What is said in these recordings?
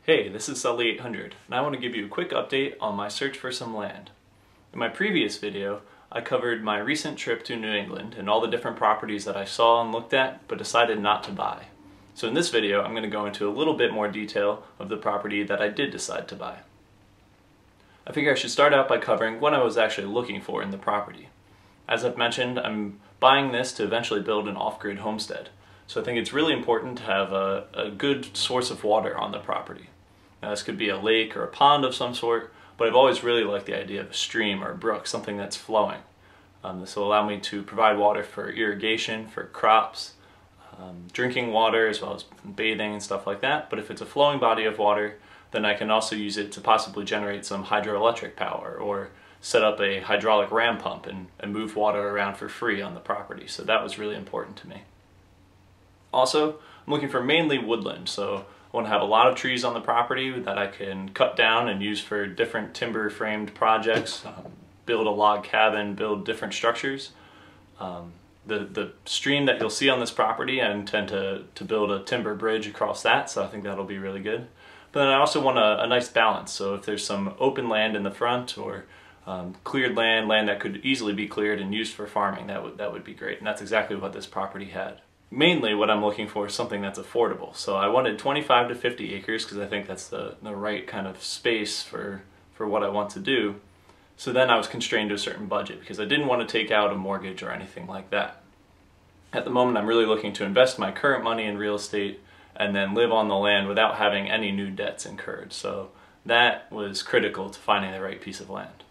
Hey, this is Sully 800, and I want to give you a quick update on my search for some land. In my previous video, I covered my recent trip to New England and all the different properties that I saw and looked at, but decided not to buy. So in this video, I'm going to go into a little bit more detail of the property that I did decide to buy. I figure I should start out by covering what I was actually looking for in the property. As I've mentioned, I'm buying this to eventually build an off-grid homestead. So I think it's really important to have a good source of water on the property. Now, this could be a lake or a pond of some sort, but I've always really liked the idea of a stream or a brook, something that's flowing. This will allow me to provide water for irrigation, for crops, drinking water, as well as bathing and stuff like that. But if it's a flowing body of water, then I can also use it to possibly generate some hydroelectric power or set up a hydraulic ram pump and move water around for free on the property. So that was really important to me. Also, I'm looking for mainly woodland, so I want to have a lot of trees on the property that I can cut down and use for different timber framed projects, build a log cabin, build different structures. The stream that you'll see on this property, I intend to build a timber bridge across that, so I think that'll be really good. But then I also want a nice balance, so if there's some open land in the front or cleared land that could easily be cleared and used for farming, that would be great, and that's exactly what this property had. Mainly what I'm looking for is something that's affordable. So I wanted 25 to 50 acres because I think that's the right kind of space for what I want to do. So then I was constrained to a certain budget because I didn't want to take out a mortgage or anything like that. At the moment, I'm really looking to invest my current money in real estate and then live on the land without having any new debts incurred. So that was critical to finding the right piece of land.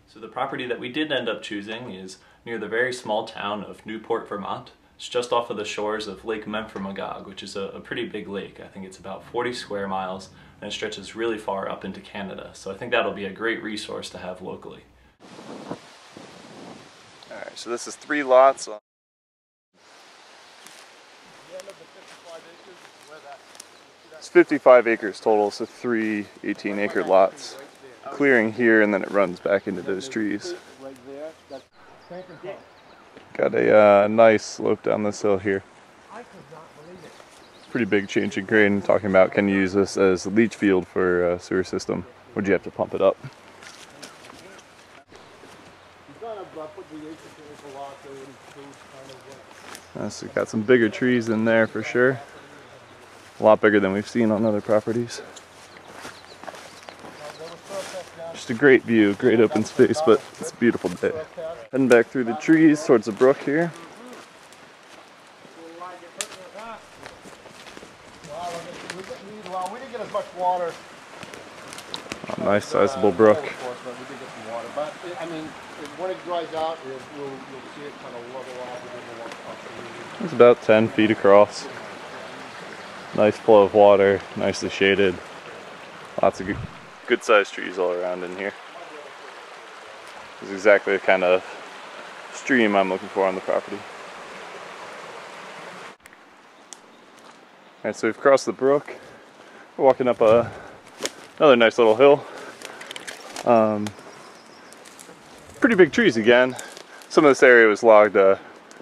So the property that we did end up choosing is near the very small town of Newport, Vermont. It's just off of the shores of Lake Memphremagog, which is a pretty big lake. I think it's about 40 square miles, and it stretches really far up into Canada. So I think that'll be a great resource to have locally. Alright, so this is 3 lots. It's 55 acres total, so 3 18-acre lots. Clearing here, and then it runs back into those trees. Got a nice slope down this hill here. Pretty big change in grade, and talking about can you use this as a leach field for a sewer system? Would you have to pump it up? So we've got some bigger trees in there for sure. A lot bigger than we've seen on other properties. Just a great view, great open space, but it's a beautiful day. Heading back through the trees towards the brook here. A nice sizable brook. It's about 10 feet across. Nice flow of water, nicely shaded. Lots of good sized trees all around in here. This is exactly the kind of stream I'm looking for on the property. Alright, so we've crossed the brook. We're walking up another nice little hill. Pretty big trees again. Some of this area was logged a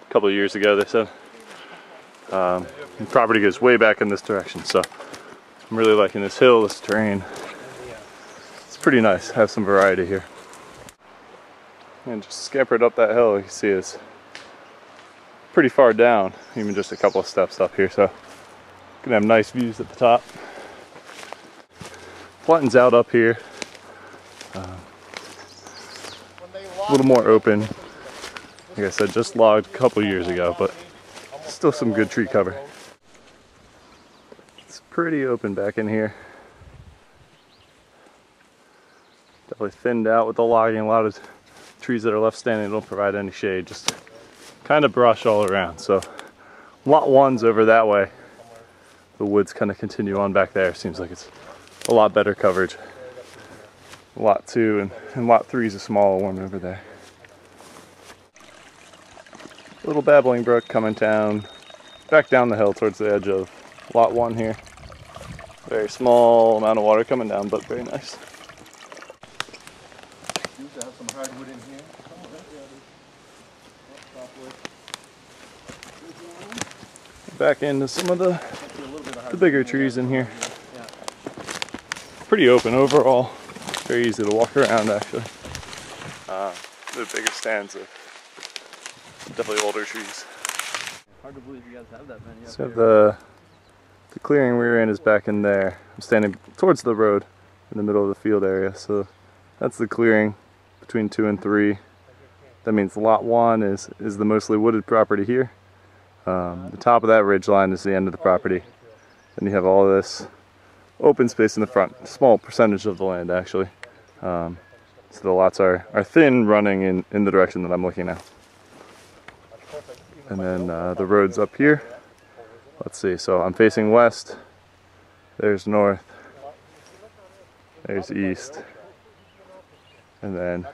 couple of years ago, they said. The property goes way back in this direction, so I'm really liking this hill, this terrain. It's pretty nice, have some variety here. And just scampered up that hill, you can see it's pretty far down, even just a couple of steps up here, so gonna have nice views at the top. Flattens out up here. A little more open. Like I said, just logged a couple years ago, but still some good tree cover. It's pretty open back in here. Definitely thinned out with the logging. A lot of trees that are left standing don't provide any shade, just kind of brush all around. So lot 1's over that way. The woods kind of continue on back there. Seems like it's a lot better coverage. Lot 2 and lot 3 is a smaller one over there. Little babbling brook coming down, back down the hill towards the edge of lot 1 here. Very small amount of water coming down, but very nice. Used to have some hardwood in here. Back into some of the bigger trees in here. pretty open overall. Very easy to walk around actually. The bigger stands of definitely older trees. Hard to believe you guys have that many. So the clearing we're in is back in there. I'm standing towards the road in the middle of the field area. So that's the clearing between 2 and 3. That means lot 1 is the mostly wooded property here. The top of that ridge line is the end of the property. Then you have all this open space in the front, a small percentage of the land actually. So the lots are thin, running in the direction that I'm looking at. And then the road's up here. Let's see, so I'm facing west, there's north, there's east, and then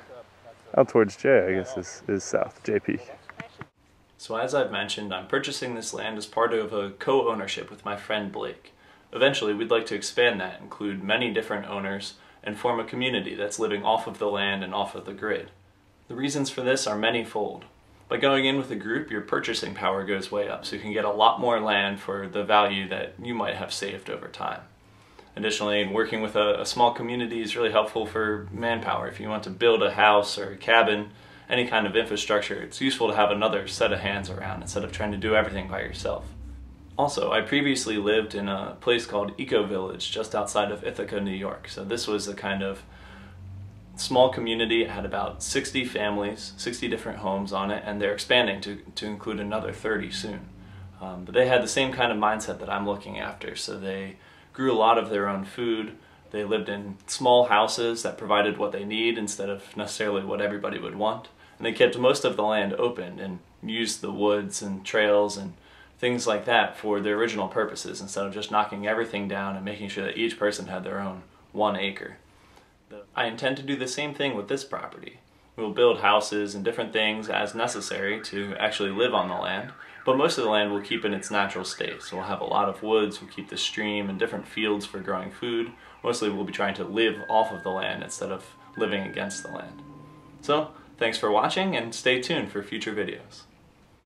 out towards J, I guess, is south, J Peak. So as I've mentioned, I'm purchasing this land as part of a co-ownership with my friend Blake. Eventually, we'd like to expand that, include many different owners, and form a community that's living off of the land and off of the grid. The reasons for this are many-fold. By going in with a group, your purchasing power goes way up, so you can get a lot more land for the value that you might have saved over time. Additionally, working with a small community is really helpful for manpower. If you want to build a house or a cabin, any kind of infrastructure, it's useful to have another set of hands around instead of trying to do everything by yourself. Also, I previously lived in a place called Eco Village just outside of Ithaca, New York. So this was a kind of small community. It had about 60 families, 60 different homes on it, and they're expanding to include another 30 soon. But they had the same kind of mindset that I'm looking after. So they grew a lot of their own food. They lived in small houses that provided what they need instead of necessarily what everybody would want. And they kept most of the land open and used the woods and trails and things like that for their original purposes instead of just knocking everything down and making sure that each person had their own 1 acre. I intend to do the same thing with this property. We'll build houses and different things as necessary to actually live on the land, but most of the land we'll keep in its natural state. So we'll have a lot of woods, we'll keep the stream and different fields for growing food. Mostly we'll be trying to live off of the land instead of living against the land. So, thanks for watching and stay tuned for future videos.